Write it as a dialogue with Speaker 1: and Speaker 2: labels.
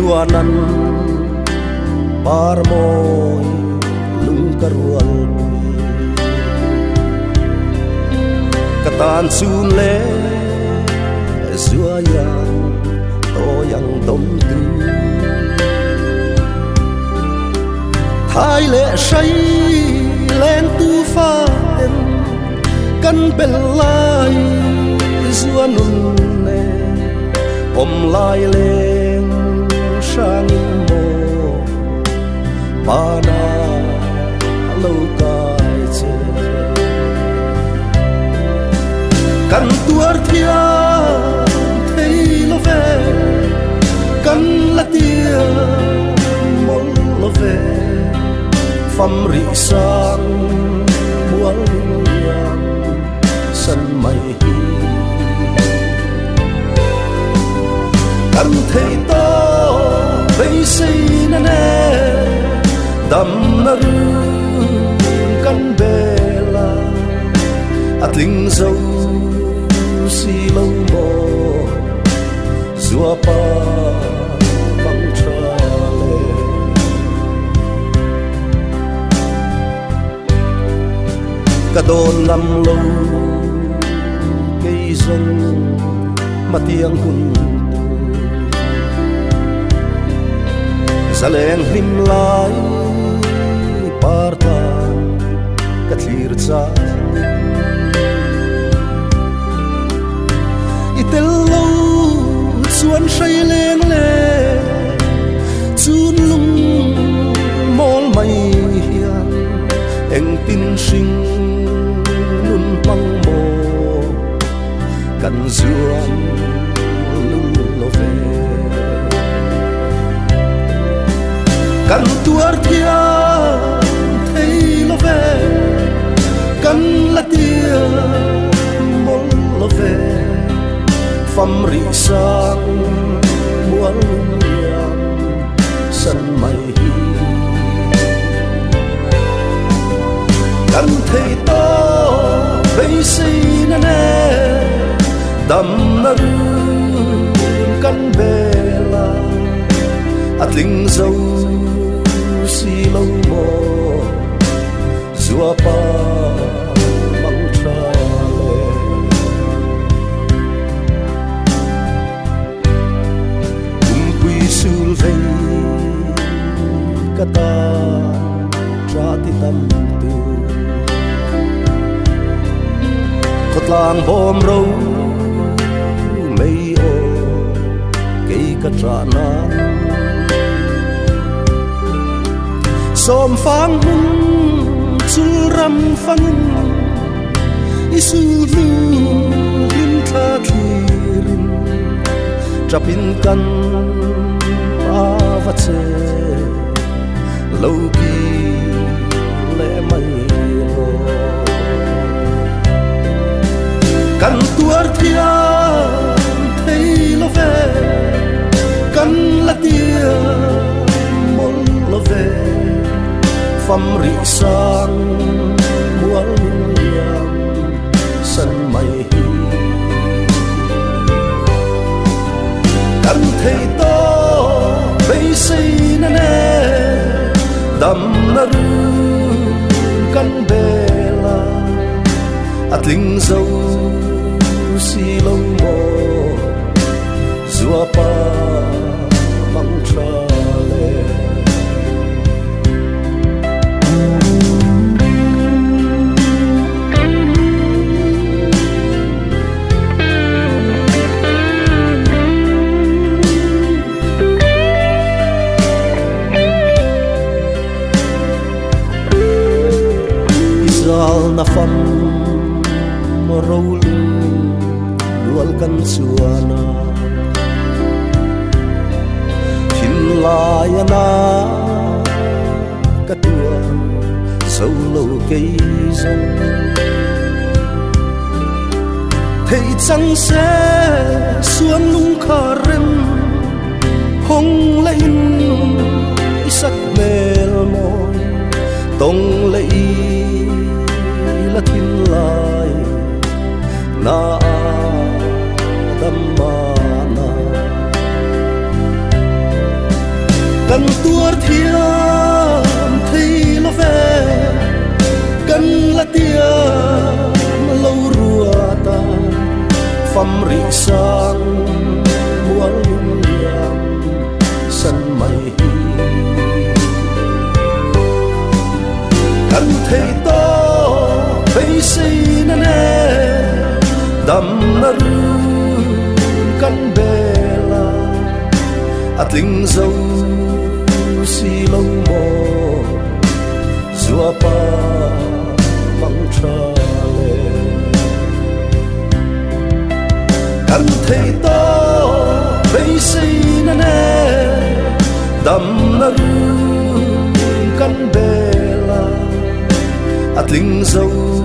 Speaker 1: luanan parmoy lung karual katan sun le zuayang toyang tom tu thái lệ say lên tu pha em căn bên lai dua nun ne om lai lên sang mô pana lâu cài che căn tuar thia thấy lo về căn là tia mong lo về pham rị sang mual yang sân mây căn thấy to vây xây na nè đầm na rư căn bê la at linh dâu si lâu mò dùa pa băng tra lệ cả đồn lầm lâu cây rong mà tiếng hun Zaleng him lai parta katlir za Itello chuan say leng le chun lung mol mai hian eng tin sing nun pang mo kan zuan lung lo ve căn tuar thia thấy lo về căn là tia mong lo về pham rị sang mual yang sân mây căn thấy to bây xây na nè đầm na rư căn bê la at linh dâu si lâu mò dùa pa băng tra lệ cùng quy sul vây kata tra ti tâm tu khot lang bom râu mây ô cây cà tra nan som phang hun chul ram phang isu lu lim tha thirin trapin kan avache lâu ki le mai lo kan tuar thia thấy lo về kan la tia mong lo về pham rị sang mual yang sân mây căn thấy to bây xây na nè đầm na rư căn bê la at linh dâu si lâu mò dùa pa băng tra lệ na pham râu lung lual kan chuana hin lai na katua sâu lâu cây rong thấy chẳng sẽ xuân lung khả rem hong lên sắc mel môi tông lấy là thiên lai na tâm na cần tua thiam thấy lo về cần là tiêm lâu rùa ta phăm rị sang mua lung liang sân mây cần thấy to thấy si nè nè đầm na ru cần bê la linh dâu si lâu mò dùa pa măng tra lệ cần thấy to bây si nè nè đầm na ru cần bê la linh dâu